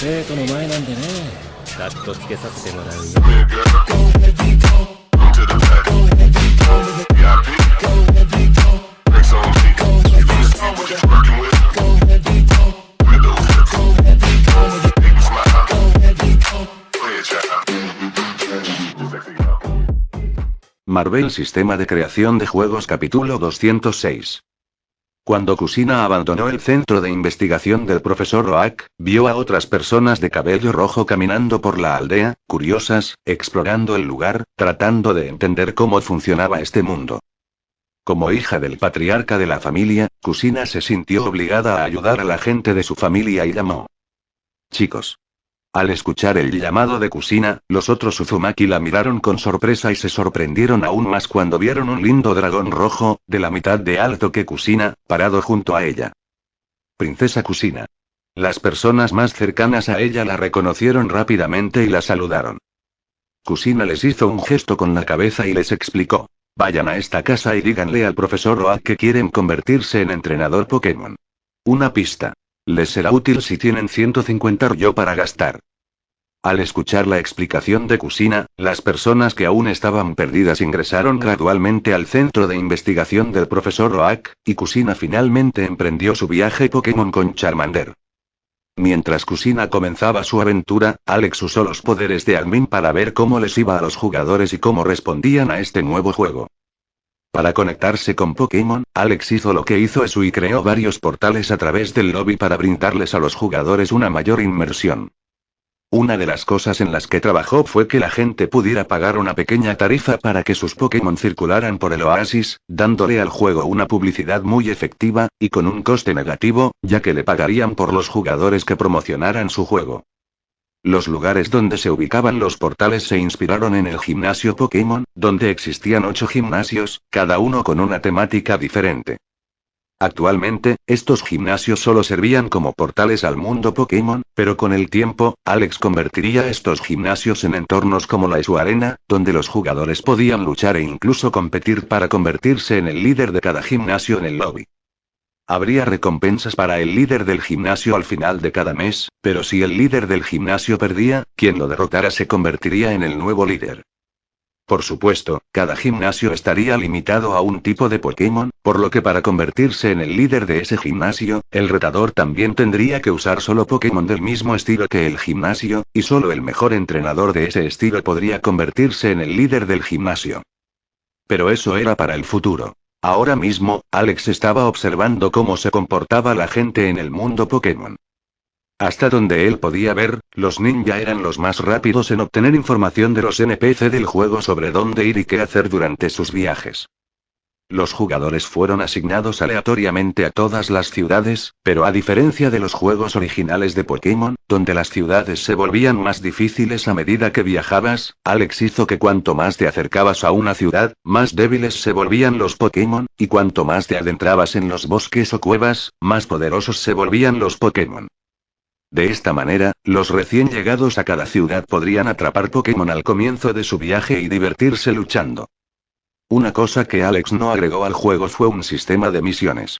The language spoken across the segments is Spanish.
生徒の前なんでね。カットつけさせてもらうよ。Marvel Sistema de Creación de Juegos Capítulo 206. Cuando Kusina abandonó el centro de investigación del profesor Oak, vio a otras personas de cabello rojo caminando por la aldea, curiosas, explorando el lugar, tratando de entender cómo funcionaba este mundo. Como hija del patriarca de la familia, Kusina se sintió obligada a ayudar a la gente de su familia y llamó. Chicos. Al escuchar el llamado de Kusina, los otros Uzumaki la miraron con sorpresa y se sorprendieron aún más cuando vieron un lindo dragón rojo, de la mitad de alto que Kusina, parado junto a ella. Princesa Kusina. Las personas más cercanas a ella la reconocieron rápidamente y la saludaron. Kusina les hizo un gesto con la cabeza y les explicó. Vayan a esta casa y díganle al profesor Oak que quieren convertirse en entrenador Pokémon. Una pista. Les será útil si tienen 150 Ryo para gastar. Al escuchar la explicación de Kusina, las personas que aún estaban perdidas ingresaron gradualmente al centro de investigación del profesor Oak, y Kusina finalmente emprendió su viaje Pokémon con Charmander. Mientras Kusina comenzaba su aventura, Alex usó los poderes de Admin para ver cómo les iba a los jugadores y cómo respondían a este nuevo juego. Para conectarse con Pokémon, Alex hizo lo que hizo Esu y creó varios portales a través del lobby para brindarles a los jugadores una mayor inmersión. Una de las cosas en las que trabajó fue que la gente pudiera pagar una pequeña tarifa para que sus Pokémon circularan por el oasis, dándole al juego una publicidad muy efectiva, y con un coste negativo, ya que le pagarían por los jugadores que promocionaran su juego. Los lugares donde se ubicaban los portales se inspiraron en el gimnasio Pokémon, donde existían 8 gimnasios, cada uno con una temática diferente. Actualmente, estos gimnasios solo servían como portales al mundo Pokémon, pero con el tiempo, Alex convertiría estos gimnasios en entornos como la Esu Arena, donde los jugadores podían luchar e incluso competir para convertirse en el líder de cada gimnasio en el lobby. Habría recompensas para el líder del gimnasio al final de cada mes, pero si el líder del gimnasio perdía, quien lo derrotara se convertiría en el nuevo líder. Por supuesto, cada gimnasio estaría limitado a un tipo de Pokémon, por lo que para convertirse en el líder de ese gimnasio, el retador también tendría que usar solo Pokémon del mismo estilo que el gimnasio, y solo el mejor entrenador de ese estilo podría convertirse en el líder del gimnasio. Pero eso era para el futuro. Ahora mismo, Alex estaba observando cómo se comportaba la gente en el mundo Pokémon. Hasta donde él podía ver, los ninja eran los más rápidos en obtener información de los NPC del juego sobre dónde ir y qué hacer durante sus viajes. Los jugadores fueron asignados aleatoriamente a todas las ciudades, pero a diferencia de los juegos originales de Pokémon, donde las ciudades se volvían más difíciles a medida que viajabas, Alex hizo que cuanto más te acercabas a una ciudad, más débiles se volvían los Pokémon, y cuanto más te adentrabas en los bosques o cuevas, más poderosos se volvían los Pokémon. De esta manera, los recién llegados a cada ciudad podrían atrapar Pokémon al comienzo de su viaje y divertirse luchando. Una cosa que Alex no agregó al juego fue un sistema de misiones.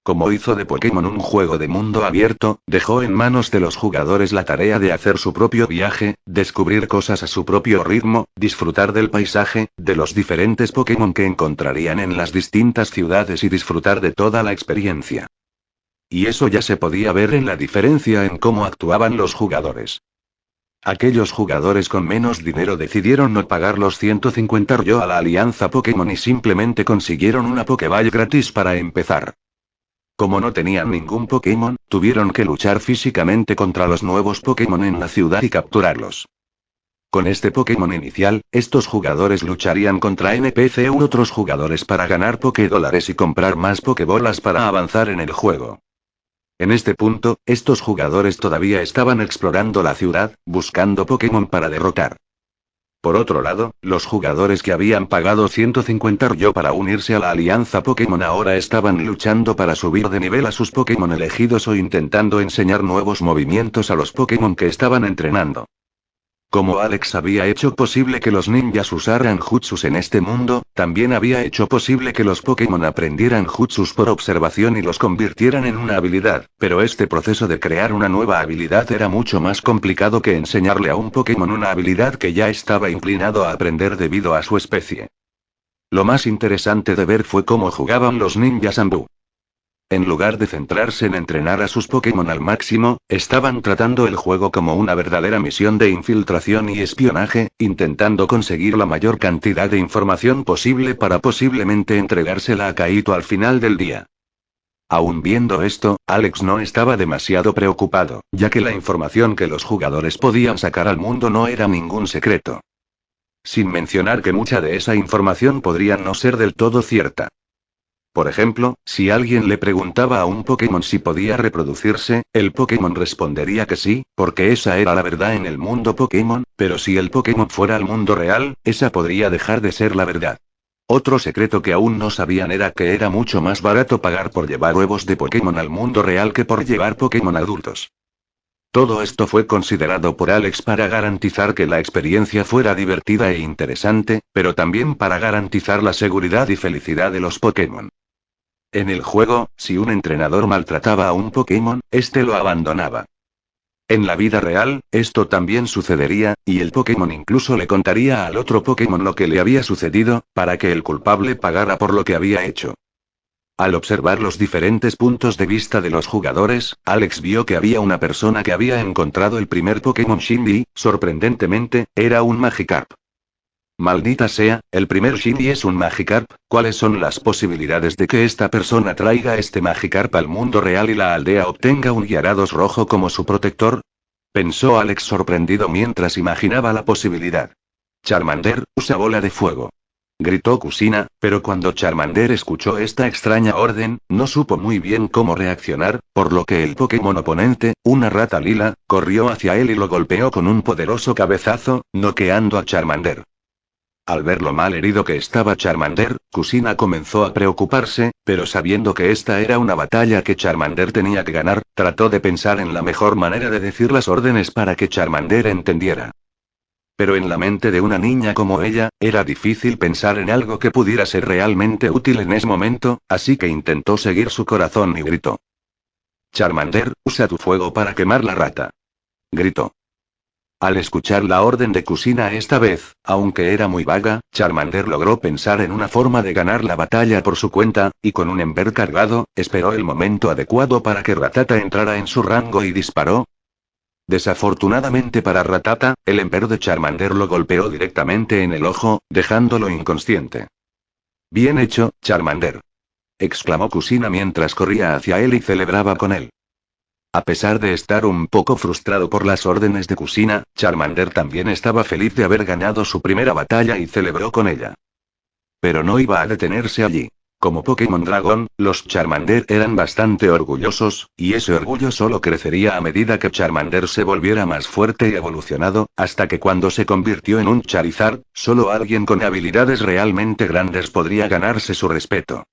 Como hizo de Pokémon un juego de mundo abierto, dejó en manos de los jugadores la tarea de hacer su propio viaje, descubrir cosas a su propio ritmo, disfrutar del paisaje, de los diferentes Pokémon que encontrarían en las distintas ciudades y disfrutar de toda la experiencia. Y eso ya se podía ver en la diferencia en cómo actuaban los jugadores. Aquellos jugadores con menos dinero decidieron no pagar los 150 Ryo a la Alianza Pokémon y simplemente consiguieron una Pokéball gratis para empezar. Como no tenían ningún Pokémon, tuvieron que luchar físicamente contra los nuevos Pokémon en la ciudad y capturarlos. Con este Pokémon inicial, estos jugadores lucharían contra NPC u otros jugadores para ganar Pokédólares y comprar más Pokébolas para avanzar en el juego. En este punto, estos jugadores todavía estaban explorando la ciudad, buscando Pokémon para derrotar. Por otro lado, los jugadores que habían pagado 150 Ryo para unirse a la Alianza Pokémon ahora estaban luchando para subir de nivel a sus Pokémon elegidos o intentando enseñar nuevos movimientos a los Pokémon que estaban entrenando. Como Alex había hecho posible que los ninjas usaran jutsus en este mundo, también había hecho posible que los Pokémon aprendieran jutsus por observación y los convirtieran en una habilidad, pero este proceso de crear una nueva habilidad era mucho más complicado que enseñarle a un Pokémon una habilidad que ya estaba inclinado a aprender debido a su especie. Lo más interesante de ver fue cómo jugaban los ninjas Ambú. En lugar de centrarse en entrenar a sus Pokémon al máximo, estaban tratando el juego como una verdadera misión de infiltración y espionaje, intentando conseguir la mayor cantidad de información posible para posiblemente entregársela a Kaito al final del día. Aún viendo esto, Alex no estaba demasiado preocupado, ya que la información que los jugadores podían sacar al mundo no era ningún secreto. Sin mencionar que mucha de esa información podría no ser del todo cierta. Por ejemplo, si alguien le preguntaba a un Pokémon si podía reproducirse, el Pokémon respondería que sí, porque esa era la verdad en el mundo Pokémon, pero si el Pokémon fuera al mundo real, esa podría dejar de ser la verdad. Otro secreto que aún no sabían era que era mucho más barato pagar por llevar huevos de Pokémon al mundo real que por llevar Pokémon adultos. Todo esto fue considerado por Alex para garantizar que la experiencia fuera divertida e interesante, pero también para garantizar la seguridad y felicidad de los Pokémon. En el juego, si un entrenador maltrataba a un Pokémon, este lo abandonaba. En la vida real, esto también sucedería, y el Pokémon incluso le contaría al otro Pokémon lo que le había sucedido, para que el culpable pagara por lo que había hecho. Al observar los diferentes puntos de vista de los jugadores, Alex vio que había una persona que había encontrado el primer Pokémon Shindy, sorprendentemente, era un Magikarp. Maldita sea, el primer Shindy es un Magikarp. ¿Cuáles son las posibilidades de que esta persona traiga este Magikarp al mundo real y la aldea obtenga un Gyarados rojo como su protector? Pensó Alex sorprendido mientras imaginaba la posibilidad. Charmander, usa bola de fuego. Gritó Kusina, pero cuando Charmander escuchó esta extraña orden, no supo muy bien cómo reaccionar, por lo que el Pokémon oponente, una rata lila, corrió hacia él y lo golpeó con un poderoso cabezazo, noqueando a Charmander. Al ver lo mal herido que estaba Charmander, Kusina comenzó a preocuparse, pero sabiendo que esta era una batalla que Charmander tenía que ganar, trató de pensar en la mejor manera de decir las órdenes para que Charmander entendiera. Pero en la mente de una niña como ella, era difícil pensar en algo que pudiera ser realmente útil en ese momento, así que intentó seguir su corazón y gritó. Charmander, usa tu fuego para quemar la rata. Gritó. Al escuchar la orden de Kusina esta vez, aunque era muy vaga, Charmander logró pensar en una forma de ganar la batalla por su cuenta, y con un Ember cargado, esperó el momento adecuado para que Rattata entrara en su rango y disparó. Desafortunadamente para Rattata, el Ember de Charmander lo golpeó directamente en el ojo, dejándolo inconsciente. Bien hecho, Charmander. Exclamó Kusina mientras corría hacia él y celebraba con él. A pesar de estar un poco frustrado por las órdenes de Kusina, Charmander también estaba feliz de haber ganado su primera batalla y celebró con ella. Pero no iba a detenerse allí. Como Pokémon Dragón, los Charmander eran bastante orgullosos, y ese orgullo solo crecería a medida que Charmander se volviera más fuerte y evolucionado, hasta que cuando se convirtió en un Charizard, solo alguien con habilidades realmente grandes podría ganarse su respeto.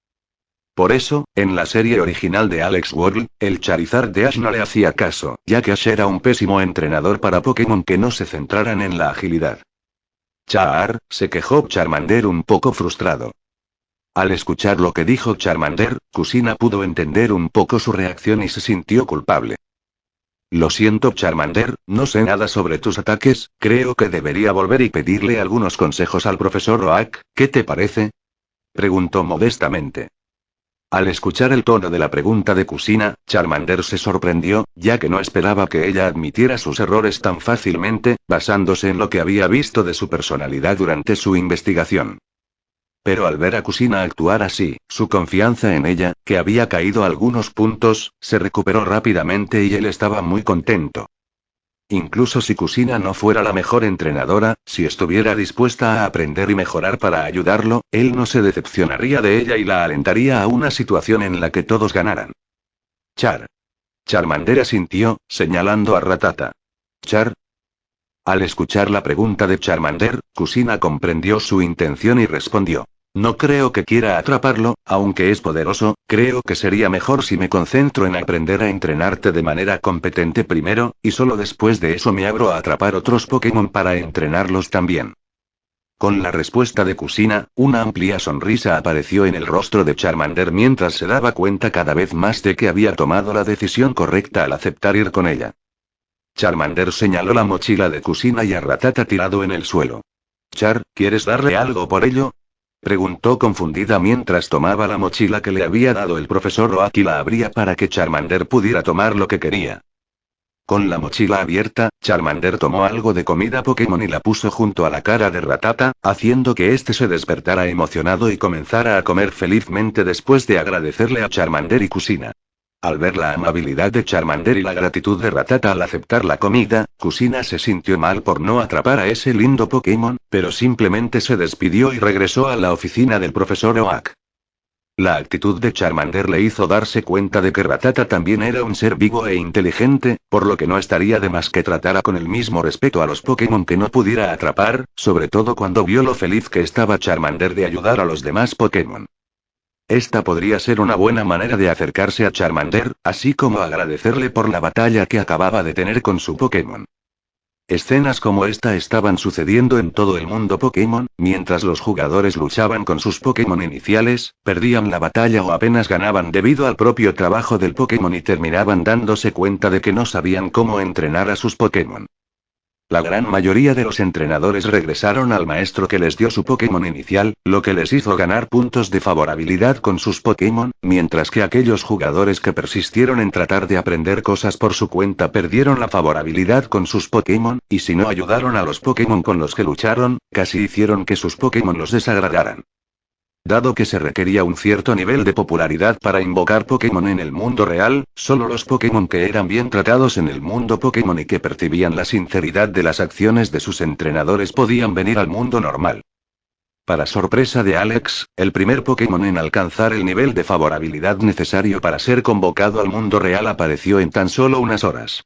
Por eso, en la serie original de Alex World, el Charizard de Ash no le hacía caso, ya que Ash era un pésimo entrenador para Pokémon que no se centraran en la agilidad. Char, se quejó Charmander un poco frustrado. Al escuchar lo que dijo Charmander, Kusina pudo entender un poco su reacción y se sintió culpable. Lo siento Charmander, no sé nada sobre tus ataques, creo que debería volver y pedirle algunos consejos al profesor Oak, ¿qué te parece? Preguntó modestamente. Al escuchar el tono de la pregunta de Kusina, Charmander se sorprendió, ya que no esperaba que ella admitiera sus errores tan fácilmente, basándose en lo que había visto de su personalidad durante su investigación. Pero al ver a Kusina actuar así, su confianza en ella, que había caído algunos puntos, se recuperó rápidamente y él estaba muy contento. Incluso si Kusina no fuera la mejor entrenadora, si estuviera dispuesta a aprender y mejorar para ayudarlo, él no se decepcionaría de ella y la alentaría a una situación en la que todos ganaran. Char. Charmander asintió, señalando a Rattata. Char. Al escuchar la pregunta de Charmander, Kusina comprendió su intención y respondió. No creo que quiera atraparlo, aunque es poderoso, creo que sería mejor si me concentro en aprender a entrenarte de manera competente primero, y solo después de eso me abro a atrapar otros Pokémon para entrenarlos también. Con la respuesta de Kusina, una amplia sonrisa apareció en el rostro de Charmander mientras se daba cuenta cada vez más de que había tomado la decisión correcta al aceptar ir con ella. Charmander señaló la mochila de Kusina y a Rattata tirado en el suelo. Char, ¿quieres darle algo por ello? Preguntó confundida mientras tomaba la mochila que le había dado el profesor Oak y la abría para que Charmander pudiera tomar lo que quería. Con la mochila abierta, Charmander tomó algo de comida Pokémon y la puso junto a la cara de Rattata, haciendo que éste se despertara emocionado y comenzara a comer felizmente después de agradecerle a Charmander y Kusina. Al ver la amabilidad de Charmander y la gratitud de Rattata al aceptar la comida, Kusina se sintió mal por no atrapar a ese lindo Pokémon, pero simplemente se despidió y regresó a la oficina del profesor Oak. La actitud de Charmander le hizo darse cuenta de que Rattata también era un ser vivo e inteligente, por lo que no estaría de más que tratara con el mismo respeto a los Pokémon que no pudiera atrapar, sobre todo cuando vio lo feliz que estaba Charmander de ayudar a los demás Pokémon. Esta podría ser una buena manera de acercarse a Charmander, así como agradecerle por la batalla que acababa de tener con su Pokémon. Escenas como esta estaban sucediendo en todo el mundo Pokémon, mientras los jugadores luchaban con sus Pokémon iniciales, perdían la batalla o apenas ganaban debido al propio trabajo del Pokémon y terminaban dándose cuenta de que no sabían cómo entrenar a sus Pokémon. La gran mayoría de los entrenadores regresaron al maestro que les dio su Pokémon inicial, lo que les hizo ganar puntos de favorabilidad con sus Pokémon, mientras que aquellos jugadores que persistieron en tratar de aprender cosas por su cuenta perdieron la favorabilidad con sus Pokémon, y si no ayudaron a los Pokémon con los que lucharon, casi hicieron que sus Pokémon los desagradaran. Dado que se requería un cierto nivel de popularidad para invocar Pokémon en el mundo real, solo los Pokémon que eran bien tratados en el mundo Pokémon y que percibían la sinceridad de las acciones de sus entrenadores podían venir al mundo normal. Para sorpresa de Alex, el primer Pokémon en alcanzar el nivel de favorabilidad necesario para ser convocado al mundo real apareció en tan solo unas horas.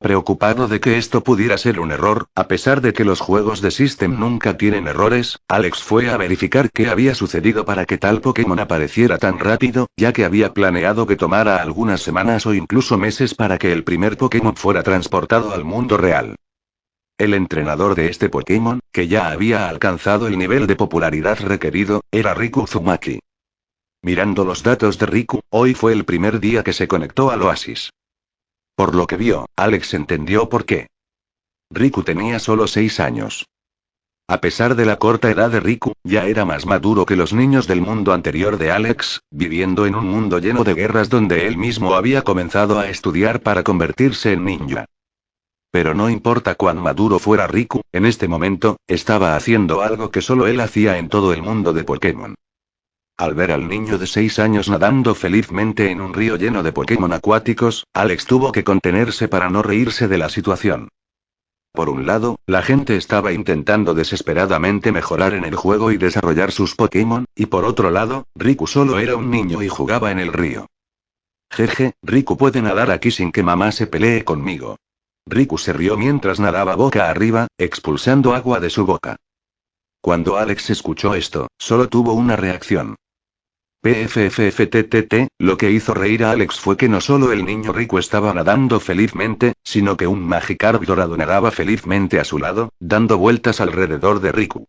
Preocupado de que esto pudiera ser un error, a pesar de que los juegos de System nunca tienen errores, Alex fue a verificar qué había sucedido para que tal Pokémon apareciera tan rápido, ya que había planeado que tomara algunas semanas o incluso meses para que el primer Pokémon fuera transportado al mundo real. El entrenador de este Pokémon, que ya había alcanzado el nivel de popularidad requerido, era Riku Uzumaki. Mirando los datos de Riku, hoy fue el primer día que se conectó al Oasis. Por lo que vio, Alex entendió por qué. Riku tenía solo 6 años. A pesar de la corta edad de Riku, ya era más maduro que los niños del mundo anterior de Alex, viviendo en un mundo lleno de guerras donde él mismo había comenzado a estudiar para convertirse en ninja. Pero no importa cuán maduro fuera Riku, en este momento, estaba haciendo algo que solo él hacía en todo el mundo de Pokémon. Al ver al niño de 6 años nadando felizmente en un río lleno de Pokémon acuáticos, Alex tuvo que contenerse para no reírse de la situación. Por un lado, la gente estaba intentando desesperadamente mejorar en el juego y desarrollar sus Pokémon, y por otro lado, Riku solo era un niño y jugaba en el río. Jeje, Riku puede nadar aquí sin que mamá se pelee conmigo. Riku se rió mientras nadaba boca arriba, expulsando agua de su boca. Cuando Alex escuchó esto, solo tuvo una reacción. PFFFTTT, lo que hizo reír a Alex fue que no solo el niño Riku estaba nadando felizmente, sino que un Magikarp dorado nadaba felizmente a su lado, dando vueltas alrededor de Riku.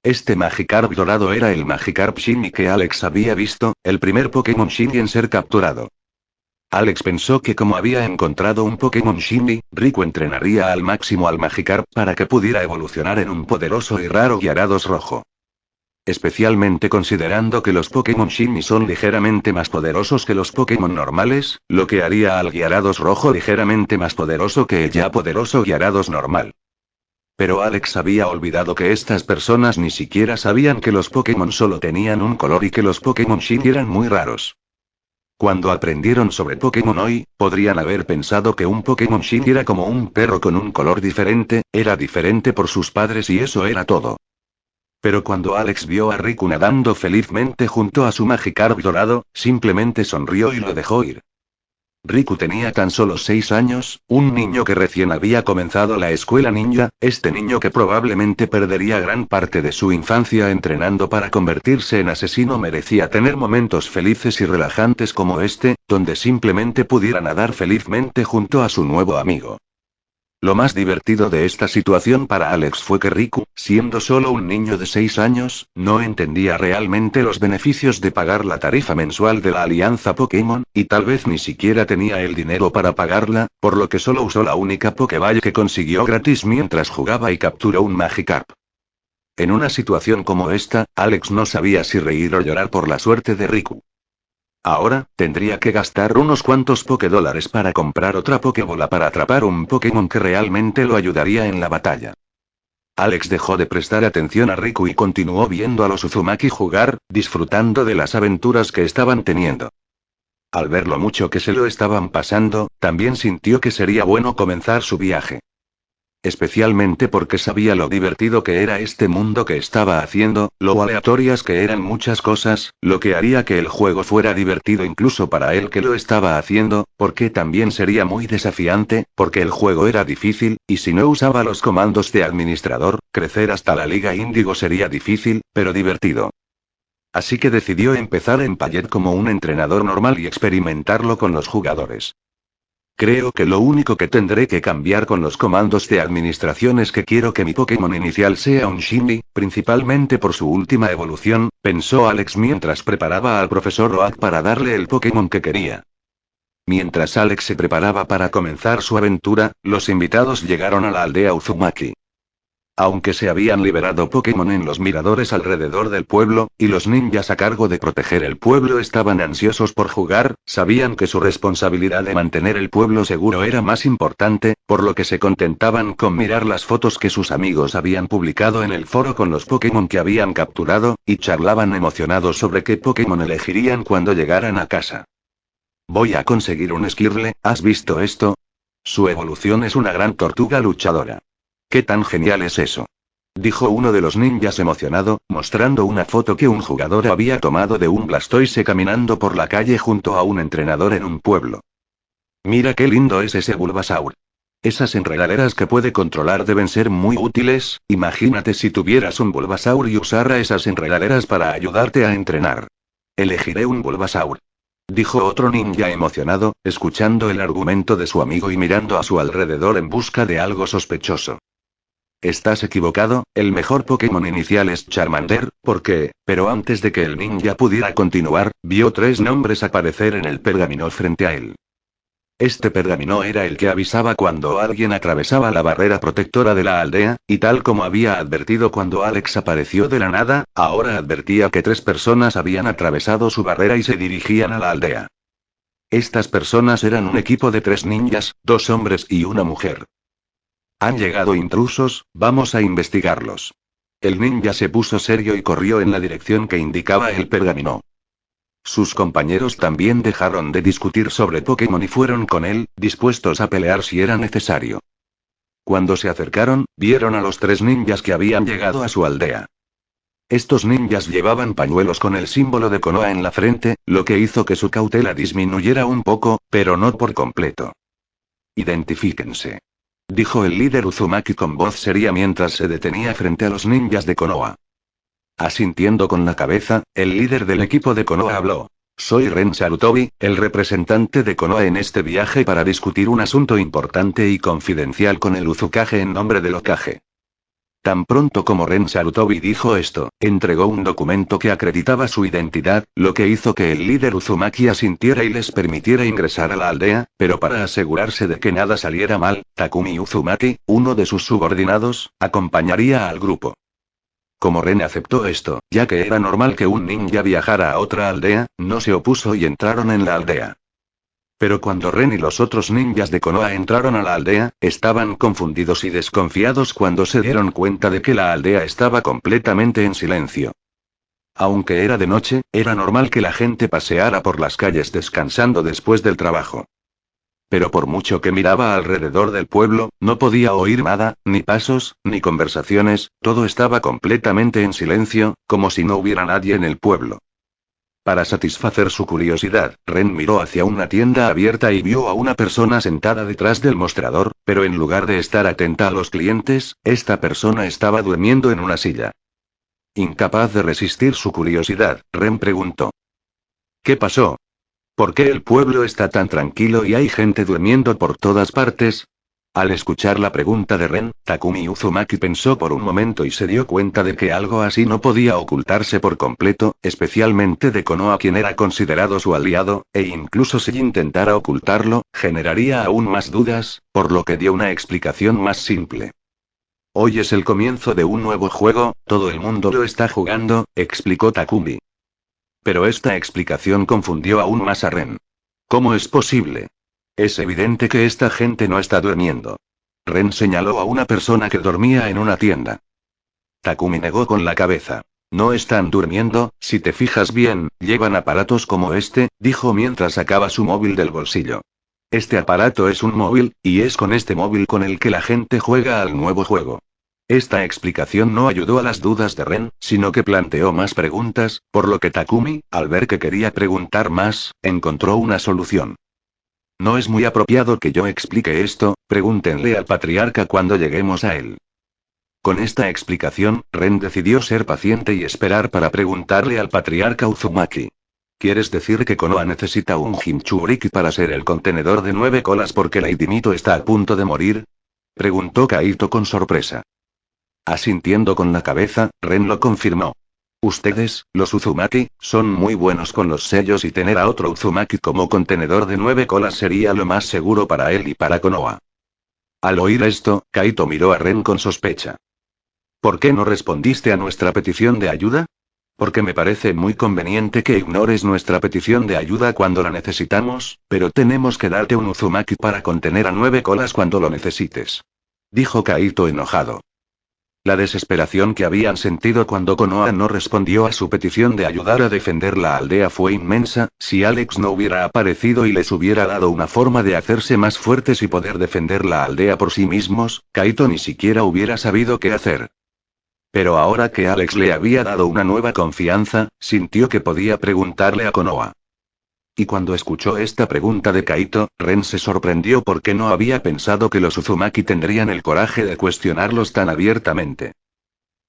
Este Magikarp dorado era el Magikarp Shiny que Alex había visto, el primer Pokémon Shiny en ser capturado. Alex pensó que como había encontrado un Pokémon Shiny, Riku entrenaría al máximo al Magikarp para que pudiera evolucionar en un poderoso y raro Gyarados rojo. Especialmente considerando que los Pokémon Shiny son ligeramente más poderosos que los Pokémon normales, lo que haría al Gyarados rojo ligeramente más poderoso que el ya poderoso Gyarados normal. Pero Alex había olvidado que estas personas ni siquiera sabían que los Pokémon solo tenían un color y que los Pokémon Shiny eran muy raros. Cuando aprendieron sobre Pokémon hoy, podrían haber pensado que un Pokémon Shiny era como un perro con un color diferente, era diferente por sus padres y eso era todo. Pero cuando Alex vio a Riku nadando felizmente junto a su Magikarp dorado, simplemente sonrió y lo dejó ir. Riku tenía tan solo 6 años, un niño que recién había comenzado la escuela ninja, este niño que probablemente perdería gran parte de su infancia entrenando para convertirse en asesino merecía tener momentos felices y relajantes como este, donde simplemente pudiera nadar felizmente junto a su nuevo amigo. Lo más divertido de esta situación para Alex fue que Riku, siendo solo un niño de 6 años, no entendía realmente los beneficios de pagar la tarifa mensual de la Alianza Pokémon, y tal vez ni siquiera tenía el dinero para pagarla, por lo que solo usó la única Pokéball que consiguió gratis mientras jugaba y capturó un Magikarp. En una situación como esta, Alex no sabía si reír o llorar por la suerte de Riku. Ahora, tendría que gastar unos cuantos Pokédólares para comprar otra Pokébola para atrapar un Pokémon que realmente lo ayudaría en la batalla. Alex dejó de prestar atención a Riku y continuó viendo a los Uzumaki jugar, disfrutando de las aventuras que estaban teniendo. Al ver lo mucho que se lo estaban pasando, también sintió que sería bueno comenzar su viaje. Especialmente porque sabía lo divertido que era este mundo que estaba haciendo, lo aleatorias que eran muchas cosas, lo que haría que el juego fuera divertido incluso para él que lo estaba haciendo, porque también sería muy desafiante, porque el juego era difícil, y si no usaba los comandos de administrador, crecer hasta la Liga Índigo sería difícil, pero divertido. Así que decidió empezar en Payet como un entrenador normal y experimentarlo con los jugadores. Creo que lo único que tendré que cambiar con los comandos de administración es que quiero que mi Pokémon inicial sea un Shiny, principalmente por su última evolución, pensó Alex mientras preparaba al profesor Oak para darle el Pokémon que quería. Mientras Alex se preparaba para comenzar su aventura, los invitados llegaron a la aldea Uzumaki. Aunque se habían liberado Pokémon en los miradores alrededor del pueblo, y los ninjas a cargo de proteger el pueblo estaban ansiosos por jugar, sabían que su responsabilidad de mantener el pueblo seguro era más importante, por lo que se contentaban con mirar las fotos que sus amigos habían publicado en el foro con los Pokémon que habían capturado, y charlaban emocionados sobre qué Pokémon elegirían cuando llegaran a casa. Voy a conseguir un Skirle, ¿has visto esto? Su evolución es una gran tortuga luchadora. ¿Qué tan genial es eso? Dijo uno de los ninjas emocionado, mostrando una foto que un jugador había tomado de un Blastoise caminando por la calle junto a un entrenador en un pueblo. Mira qué lindo es ese Bulbasaur. Esas enredaderas que puede controlar deben ser muy útiles, imagínate si tuvieras un Bulbasaur y usara esas enredaderas para ayudarte a entrenar. Elegiré un Bulbasaur. Dijo otro ninja emocionado, escuchando el argumento de su amigo y mirando a su alrededor en busca de algo sospechoso. Estás equivocado, el mejor Pokémon inicial es Charmander, ¿por qué? Pero antes de que el ninja pudiera continuar, vio 3 nombres aparecer en el pergamino frente a él. Este pergamino era el que avisaba cuando alguien atravesaba la barrera protectora de la aldea, y tal como había advertido cuando Alex apareció de la nada, ahora advertía que 3 personas habían atravesado su barrera y se dirigían a la aldea. Estas personas eran un equipo de 3 ninjas, 2 hombres y una mujer. Han llegado intrusos, vamos a investigarlos. El ninja se puso serio y corrió en la dirección que indicaba el pergamino. Sus compañeros también dejaron de discutir sobre Pokémon y fueron con él, dispuestos a pelear si era necesario. Cuando se acercaron, vieron a los 3 ninjas que habían llegado a su aldea. Estos ninjas llevaban pañuelos con el símbolo de Konoha en la frente, lo que hizo que su cautela disminuyera un poco, pero no por completo. Identifíquense. Dijo el líder Uzumaki con voz seria mientras se detenía frente a los ninjas de Konoha. Asintiendo con la cabeza, el líder del equipo de Konoha habló. Soy Ren Sarutobi, el representante de Konoha en este viaje para discutir un asunto importante y confidencial con el Uzukage en nombre del Hokage. Tan pronto como Ren Sarutobi dijo esto, entregó un documento que acreditaba su identidad, lo que hizo que el líder Uzumaki asintiera y les permitiera ingresar a la aldea, pero para asegurarse de que nada saliera mal, Takumi Uzumaki, uno de sus subordinados, acompañaría al grupo. Como Ren aceptó esto, ya que era normal que un ninja viajara a otra aldea, no se opuso y entraron en la aldea. Pero cuando Ren y los otros ninjas de Konoha entraron a la aldea, estaban confundidos y desconfiados cuando se dieron cuenta de que la aldea estaba completamente en silencio. Aunque era de noche, era normal que la gente paseara por las calles descansando después del trabajo. Pero por mucho que miraba alrededor del pueblo, no podía oír nada, ni pasos, ni conversaciones, todo estaba completamente en silencio, como si no hubiera nadie en el pueblo. Para satisfacer su curiosidad, Ren miró hacia una tienda abierta y vio a una persona sentada detrás del mostrador, pero en lugar de estar atenta a los clientes, esta persona estaba durmiendo en una silla. Incapaz de resistir su curiosidad, Ren preguntó: ¿qué pasó? ¿Por qué el pueblo está tan tranquilo y hay gente durmiendo por todas partes? Al escuchar la pregunta de Ren, Takumi Uzumaki pensó por un momento y se dio cuenta de que algo así no podía ocultarse por completo, especialmente de Konoha, quien era considerado su aliado, e incluso si intentara ocultarlo, generaría aún más dudas, por lo que dio una explicación más simple. Hoy es el comienzo de un nuevo juego, todo el mundo lo está jugando, explicó Takumi. Pero esta explicación confundió aún más a Ren. ¿Cómo es posible? Es evidente que esta gente no está durmiendo. Ren señaló a una persona que dormía en una tienda. Takumi negó con la cabeza. No están durmiendo, si te fijas bien, llevan aparatos como este, dijo mientras sacaba su móvil del bolsillo. Este aparato es un móvil, y es con este móvil con el que la gente juega al nuevo juego. Esta explicación no ayudó a las dudas de Ren, sino que planteó más preguntas, por lo que Takumi, al ver que quería preguntar más, encontró una solución. No es muy apropiado que yo explique esto, pregúntenle al patriarca cuando lleguemos a él. Con esta explicación, Ren decidió ser paciente y esperar para preguntarle al patriarca Uzumaki. ¿Quieres decir que Konoha necesita un Jinchuriki para ser el contenedor de 9 colas porque Lady Mito está a punto de morir? Preguntó Kaito con sorpresa. Asintiendo con la cabeza, Ren lo confirmó. Ustedes, los Uzumaki, son muy buenos con los sellos y tener a otro Uzumaki como contenedor de 9 colas sería lo más seguro para él y para Konoha. Al oír esto, Kaito miró a Ren con sospecha. ¿Por qué no respondiste a nuestra petición de ayuda? Porque me parece muy conveniente que ignores nuestra petición de ayuda cuando la necesitamos, pero tenemos que darte un Uzumaki para contener a 9 colas cuando lo necesites. Dijo Kaito enojado. La desesperación que habían sentido cuando Konoha no respondió a su petición de ayudar a defender la aldea fue inmensa. Si Alex no hubiera aparecido y les hubiera dado una forma de hacerse más fuertes y poder defender la aldea por sí mismos, Kaito ni siquiera hubiera sabido qué hacer. Pero ahora que Alex le había dado una nueva confianza, sintió que podía preguntarle a Konoha. Y cuando escuchó esta pregunta de Kaito, Ren se sorprendió porque no había pensado que los Uzumaki tendrían el coraje de cuestionarlos tan abiertamente.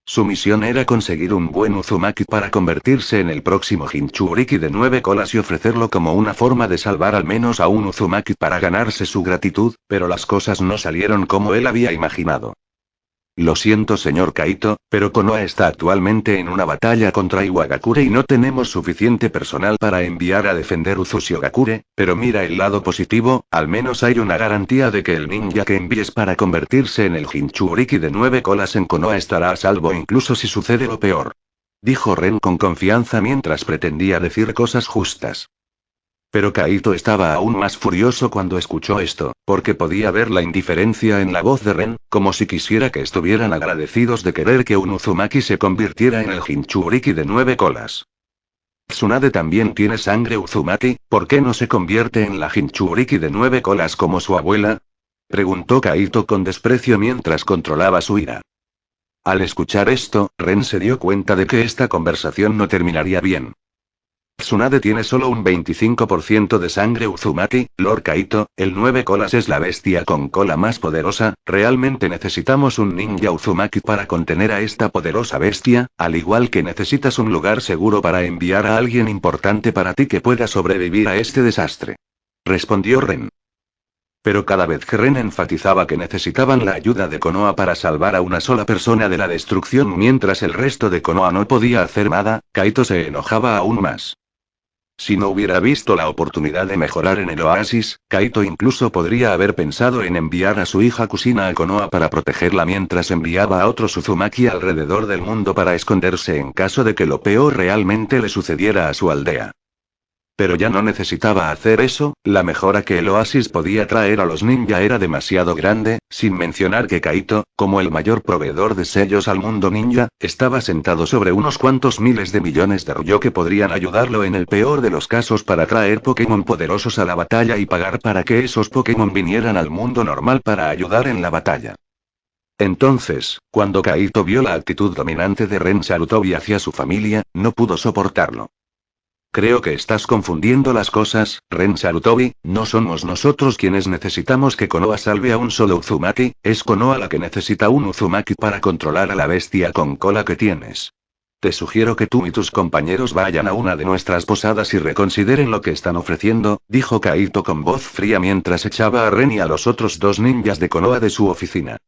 Su misión era conseguir un buen Uzumaki para convertirse en el próximo Jinchuriki de 9 colas y ofrecerlo como una forma de salvar al menos a un Uzumaki para ganarse su gratitud, pero las cosas no salieron como él había imaginado. Lo siento, señor Kaito, pero Konoha está actualmente en una batalla contra Iwagakure y no tenemos suficiente personal para enviar a defender Uzushigakure, pero mira el lado positivo, al menos hay una garantía de que el ninja que envíes para convertirse en el Jinchuriki de 9 colas en Konoha estará a salvo incluso si sucede lo peor. Dijo Ren con confianza mientras pretendía decir cosas justas. Pero Kaito estaba aún más furioso cuando escuchó esto, porque podía ver la indiferencia en la voz de Ren, como si quisiera que estuvieran agradecidos de querer que un Uzumaki se convirtiera en el Jinchuriki de 9 colas. Tsunade también tiene sangre Uzumaki, ¿por qué no se convierte en la Jinchuriki de 9 colas como su abuela? Preguntó Kaito con desprecio mientras controlaba su ira. Al escuchar esto, Ren se dio cuenta de que esta conversación no terminaría bien. Tsunade tiene solo un 25% de sangre Uzumaki, Lord Kaito, el 9 colas es la bestia con cola más poderosa, realmente necesitamos un ninja Uzumaki para contener a esta poderosa bestia, al igual que necesitas un lugar seguro para enviar a alguien importante para ti que pueda sobrevivir a este desastre. Respondió Ren. Pero cada vez que Ren enfatizaba que necesitaban la ayuda de Konoha para salvar a una sola persona de la destrucción mientras el resto de Konoha no podía hacer nada, Kaito se enojaba aún más. Si no hubiera visto la oportunidad de mejorar en el oasis, Kaito incluso podría haber pensado en enviar a su hija Kushina a Konoha para protegerla mientras enviaba a otros Uzumaki alrededor del mundo para esconderse en caso de que lo peor realmente le sucediera a su aldea. Pero ya no necesitaba hacer eso, la mejora que el oasis podía traer a los ninja era demasiado grande, sin mencionar que Kaito, como el mayor proveedor de sellos al mundo ninja, estaba sentado sobre unos cuantos miles de millones de Ryō que podrían ayudarlo en el peor de los casos para traer Pokémon poderosos a la batalla y pagar para que esos Pokémon vinieran al mundo normal para ayudar en la batalla. Entonces, cuando Kaito vio la actitud dominante de Ren Sarutobi hacia su familia, no pudo soportarlo. Creo que estás confundiendo las cosas, Ren Sarutobi. No somos nosotros quienes necesitamos que Konoha salve a un solo Uzumaki, es Konoha la que necesita un Uzumaki para controlar a la bestia con cola que tienes. Te sugiero que tú y tus compañeros vayan a una de nuestras posadas y reconsideren lo que están ofreciendo, dijo Kaito con voz fría mientras echaba a Ren y a los otros dos ninjas de Konoha de su oficina.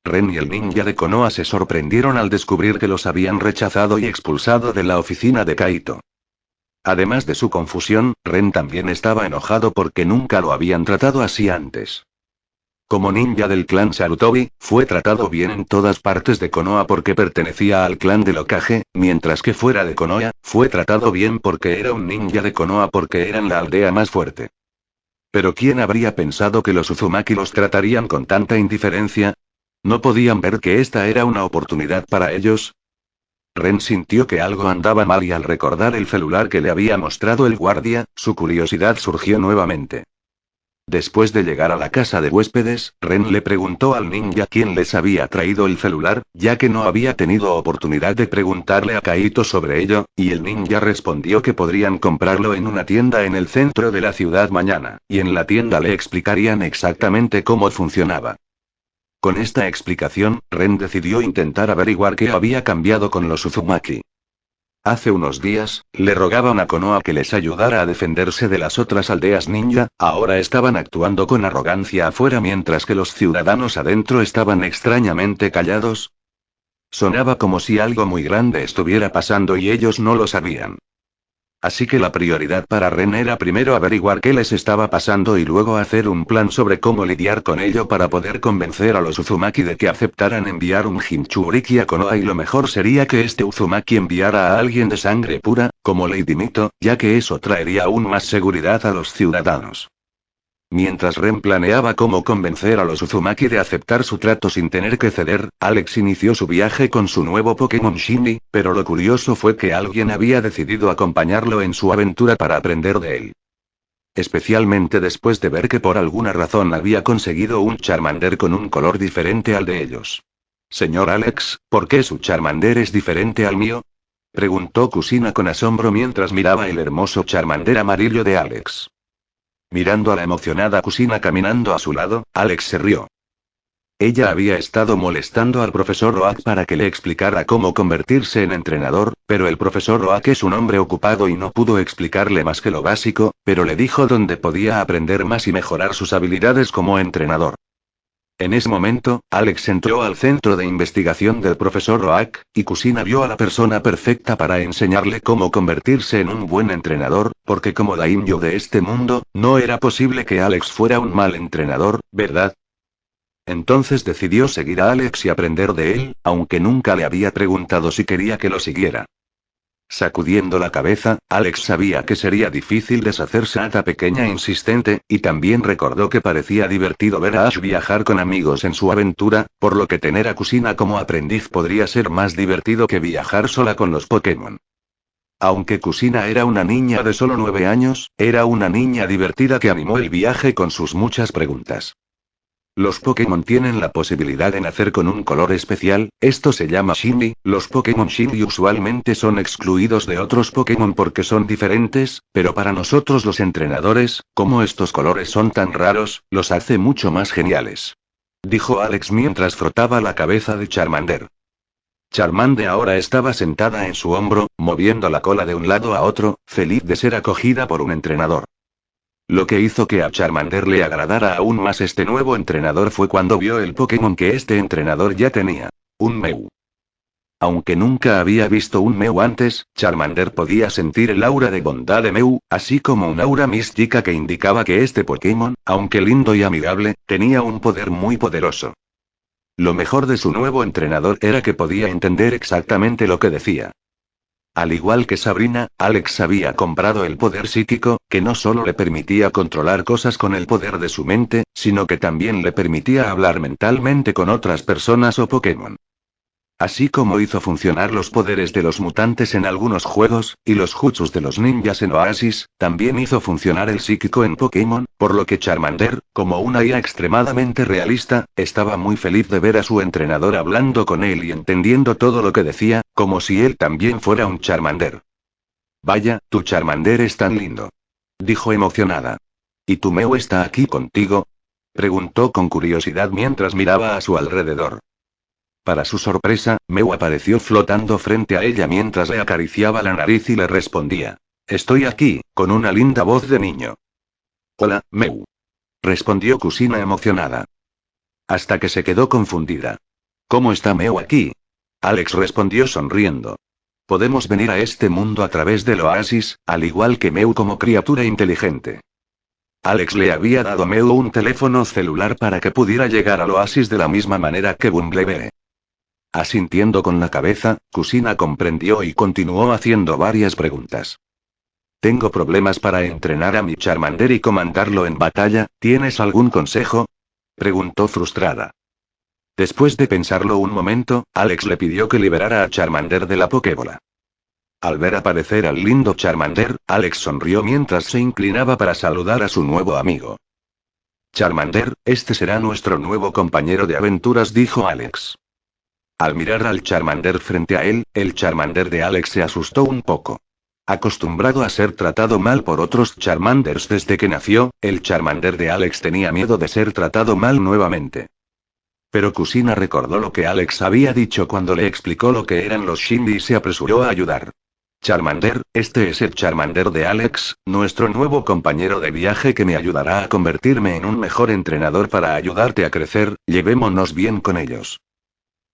Ren y el ninja de Konoha se sorprendieron al descubrir que los habían rechazado y expulsado de la oficina de Kaito. Además de su confusión, Ren también estaba enojado porque nunca lo habían tratado así antes. Como ninja del clan Sarutobi, fue tratado bien en todas partes de Konoha porque pertenecía al clan del Hokage, mientras que fuera de Konoha, fue tratado bien porque era un ninja de Konoha porque era en la aldea más fuerte. Pero ¿quién habría pensado que los Uzumaki los tratarían con tanta indiferencia? ¿No podían ver que esta era una oportunidad para ellos? Ren sintió que algo andaba mal y al recordar el celular que le había mostrado el guardia, su curiosidad surgió nuevamente. Después de llegar a la casa de huéspedes, Ren le preguntó al ninja quién les había traído el celular, ya que no había tenido oportunidad de preguntarle a Kaito sobre ello, y el ninja respondió que podrían comprarlo en una tienda en el centro de la ciudad mañana, y en la tienda le explicarían exactamente cómo funcionaba. Con esta explicación, Ren decidió intentar averiguar qué había cambiado con los Uzumaki. Hace unos días, le rogaban a Konoha que les ayudara a defenderse de las otras aldeas ninja, ahora estaban actuando con arrogancia afuera mientras que los ciudadanos adentro estaban extrañamente callados. Sonaba como si algo muy grande estuviera pasando y ellos no lo sabían. Así que la prioridad para Ren era primero averiguar qué les estaba pasando y luego hacer un plan sobre cómo lidiar con ello para poder convencer a los Uzumaki de que aceptaran enviar un Jinchuriki a Konoha y lo mejor sería que este Uzumaki enviara a alguien de sangre pura, como Lady Mito, ya que eso traería aún más seguridad a los ciudadanos. Mientras Ren planeaba cómo convencer a los Uzumaki de aceptar su trato sin tener que ceder, Alex inició su viaje con su nuevo Pokémon Shiny, pero lo curioso fue que alguien había decidido acompañarlo en su aventura para aprender de él. Especialmente después de ver que por alguna razón había conseguido un Charmander con un color diferente al de ellos. Señor Alex, ¿por qué su Charmander es diferente al mío? Preguntó Kusina con asombro mientras miraba el hermoso Charmander amarillo de Alex. Mirando a la emocionada Kusina caminando a su lado, Alex se rió. Ella había estado molestando al profesor Oak para que le explicara cómo convertirse en entrenador, pero el profesor Oak es un hombre ocupado y no pudo explicarle más que lo básico, pero le dijo dónde podía aprender más y mejorar sus habilidades como entrenador. En ese momento, Alex entró al centro de investigación del profesor Oak, y Kusina vio a la persona perfecta para enseñarle cómo convertirse en un buen entrenador, porque como daimyo de este mundo, no era posible que Alex fuera un mal entrenador, ¿verdad? Entonces decidió seguir a Alex y aprender de él, aunque nunca le había preguntado si quería que lo siguiera. Sacudiendo la cabeza, Alex sabía que sería difícil deshacerse a Ata pequeña e insistente, y también recordó que parecía divertido ver a Ash viajar con amigos en su aventura, por lo que tener a Kusina como aprendiz podría ser más divertido que viajar sola con los Pokémon. Aunque Kusina era una niña de solo 9 años, era una niña divertida que animó el viaje con sus muchas preguntas. Los Pokémon tienen la posibilidad de nacer con un color especial, esto se llama Shiny. Los Pokémon Shiny usualmente son excluidos de otros Pokémon porque son diferentes, pero para nosotros los entrenadores, como estos colores son tan raros, los hace mucho más geniales. Dijo Alex mientras frotaba la cabeza de Charmander. Charmander ahora estaba sentada en su hombro, moviendo la cola de un lado a otro, feliz de ser acogida por un entrenador. Lo que hizo que a Charmander le agradara aún más este nuevo entrenador fue cuando vio el Pokémon que este entrenador ya tenía. Un Mew. Aunque nunca había visto un Mew antes, Charmander podía sentir el aura de bondad de Mew, así como un aura mística que indicaba que este Pokémon, aunque lindo y amigable, tenía un poder muy poderoso. Lo mejor de su nuevo entrenador era que podía entender exactamente lo que decía. Al igual que Sabrina, Alex había comprado el poder psíquico, que no solo le permitía controlar cosas con el poder de su mente, sino que también le permitía hablar mentalmente con otras personas o Pokémon. Así como hizo funcionar los poderes de los mutantes en algunos juegos, y los jutsus de los ninjas en Oasis, también hizo funcionar el psíquico en Pokémon, por lo que Charmander, como una IA extremadamente realista, estaba muy feliz de ver a su entrenador hablando con él y entendiendo todo lo que decía, como si él también fuera un Charmander. Vaya, tu Charmander es tan lindo. Dijo emocionada. ¿Y tu Mew está aquí contigo? Preguntó con curiosidad mientras miraba a su alrededor. Para su sorpresa, Mew apareció flotando frente a ella mientras le acariciaba la nariz y le respondía. Estoy aquí, con una linda voz de niño. Hola, Mew. Respondió Kusina emocionada. Hasta que se quedó confundida. ¿Cómo está Mew aquí? Alex respondió sonriendo. Podemos venir a este mundo a través del oasis, al igual que Mew como criatura inteligente. Alex le había dado a Mew un teléfono celular para que pudiera llegar al oasis de la misma manera que Bumblebee. Asintiendo con la cabeza, Kusina comprendió y continuó haciendo varias preguntas. Tengo problemas para entrenar a mi Charmander y comandarlo en batalla, ¿tienes algún consejo? Preguntó frustrada. Después de pensarlo un momento, Alex le pidió que liberara a Charmander de la Pokébola. Al ver aparecer al lindo Charmander, Alex sonrió mientras se inclinaba para saludar a su nuevo amigo. Charmander, este será nuestro nuevo compañero de aventuras, dijo Alex. Al mirar al Charmander frente a él, el Charmander de Alex se asustó un poco. Acostumbrado a ser tratado mal por otros Charmanders desde que nació, el Charmander de Alex tenía miedo de ser tratado mal nuevamente. Pero Kusina recordó lo que Alex había dicho cuando le explicó lo que eran los Shindy y se apresuró a ayudar. Charmander, este es el Charmander de Alex, nuestro nuevo compañero de viaje que me ayudará a convertirme en un mejor entrenador para ayudarte a crecer, llevémonos bien con ellos.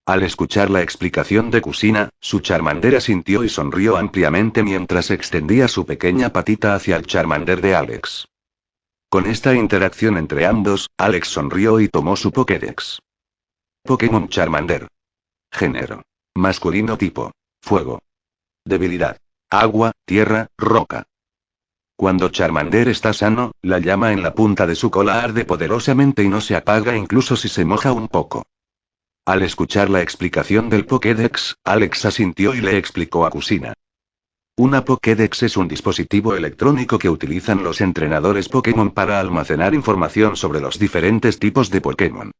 Al escuchar la explicación de Kusina, su Charmander asintió y sonrió ampliamente mientras extendía su pequeña patita hacia el Charmander de Alex. Con esta interacción entre ambos, Alex sonrió y tomó su Pokédex. Pokémon Charmander. Género. Masculino tipo. Fuego. Debilidad. Agua, tierra, roca. Cuando Charmander está sano, la llama en la punta de su cola arde poderosamente y no se apaga incluso si se moja un poco. Al escuchar la explicación del Pokédex, Alex asintió y le explicó a Kusina. Una Pokédex es un dispositivo electrónico que utilizan los entrenadores Pokémon para almacenar información sobre los diferentes tipos de Pokémon.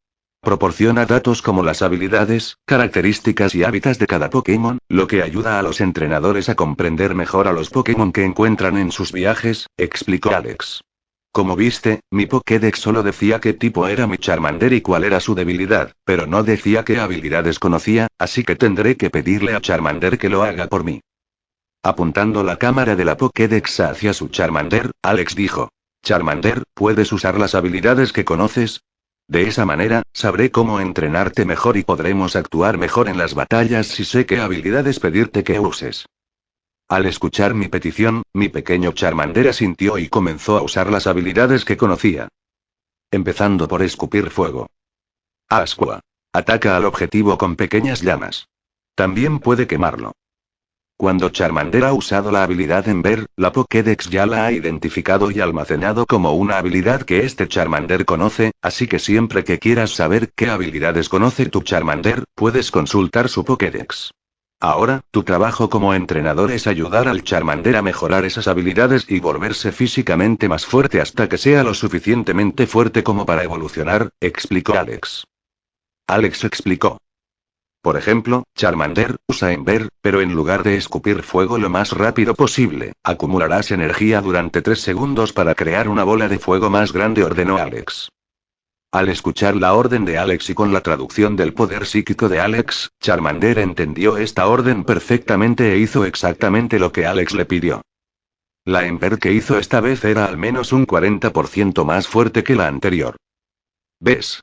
Proporciona datos como las habilidades, características y hábitats de cada Pokémon, lo que ayuda a los entrenadores a comprender mejor a los Pokémon que encuentran en sus viajes, explicó Alex. Como viste, mi Pokédex solo decía qué tipo era mi Charmander y cuál era su debilidad, pero no decía qué habilidades conocía, así que tendré que pedirle a Charmander que lo haga por mí. Apuntando la cámara de la Pokédex hacia su Charmander, Alex dijo. Charmander, ¿puedes usar las habilidades que conoces? De esa manera, sabré cómo entrenarte mejor y podremos actuar mejor en las batallas si sé qué habilidades pedirte que uses. Al escuchar mi petición, mi pequeño Charmander asintió y comenzó a usar las habilidades que conocía. Empezando por escupir fuego. Ascua. Ataca al objetivo con pequeñas llamas. También puede quemarlo. Cuando Charmander ha usado la habilidad en ver, la Pokédex ya la ha identificado y almacenado como una habilidad que este Charmander conoce, así que siempre que quieras saber qué habilidades conoce tu Charmander, puedes consultar su Pokédex. Ahora, tu trabajo como entrenador es ayudar al Charmander a mejorar esas habilidades y volverse físicamente más fuerte hasta que sea lo suficientemente fuerte como para evolucionar, explicó Alex. Alex explicó. Por ejemplo, Charmander usa Ember, pero en lugar de escupir fuego lo más rápido posible, acumularás energía durante 3 segundos para crear una bola de fuego más grande, ordenó Alex. Al escuchar la orden de Alex y con la traducción del poder psíquico de Alex, Charmander entendió esta orden perfectamente e hizo exactamente lo que Alex le pidió. La Ember que hizo esta vez era al menos un 40% más fuerte que la anterior. ¿Ves?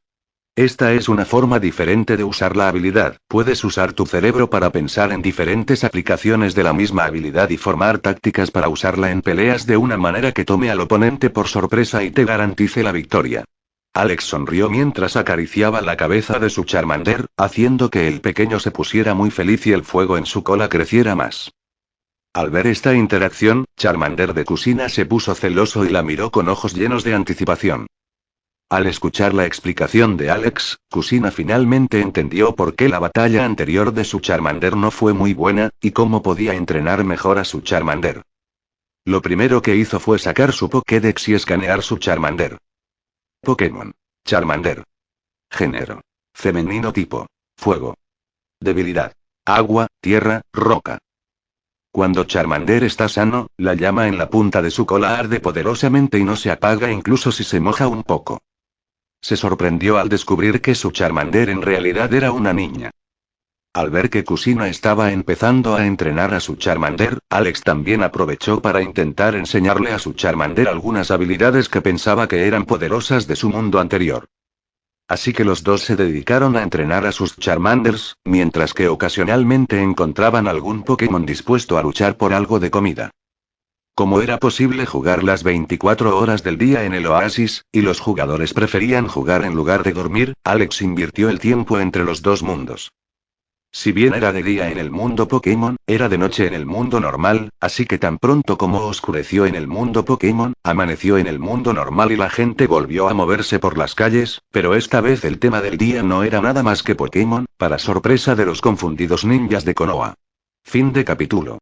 Esta es una forma diferente de usar la habilidad, puedes usar tu cerebro para pensar en diferentes aplicaciones de la misma habilidad y formar tácticas para usarla en peleas de una manera que tome al oponente por sorpresa y te garantice la victoria. Alex sonrió mientras acariciaba la cabeza de su Charmander, haciendo que el pequeño se pusiera muy feliz y el fuego en su cola creciera más. Al ver esta interacción, Charmander de Kusina se puso celoso y la miró con ojos llenos de anticipación. Al escuchar la explicación de Alex, Kusina finalmente entendió por qué la batalla anterior de su Charmander no fue muy buena, y cómo podía entrenar mejor a su Charmander. Lo primero que hizo fue sacar su Pokédex y escanear su Charmander. Pokémon. Charmander. Género. Femenino tipo. Fuego. Debilidad. Agua, tierra, roca. Cuando Charmander está sano, la llama en la punta de su cola arde poderosamente y no se apaga incluso si se moja un poco. Se sorprendió al descubrir que su Charmander en realidad era una niña. Al ver que Kusina estaba empezando a entrenar a su Charmander, Alex también aprovechó para intentar enseñarle a su Charmander algunas habilidades que pensaba que eran poderosas de su mundo anterior. Así que los dos se dedicaron a entrenar a sus Charmanders, mientras que ocasionalmente encontraban algún Pokémon dispuesto a luchar por algo de comida. Como era posible jugar las 24 horas del día en el oasis, y los jugadores preferían jugar en lugar de dormir, Alex invirtió el tiempo entre los dos mundos. Si bien era de día en el mundo Pokémon, era de noche en el mundo normal, así que tan pronto como oscureció en el mundo Pokémon, amaneció en el mundo normal y la gente volvió a moverse por las calles, pero esta vez el tema del día no era nada más que Pokémon, para sorpresa de los confundidos ninjas de Konoha. Fin de capítulo.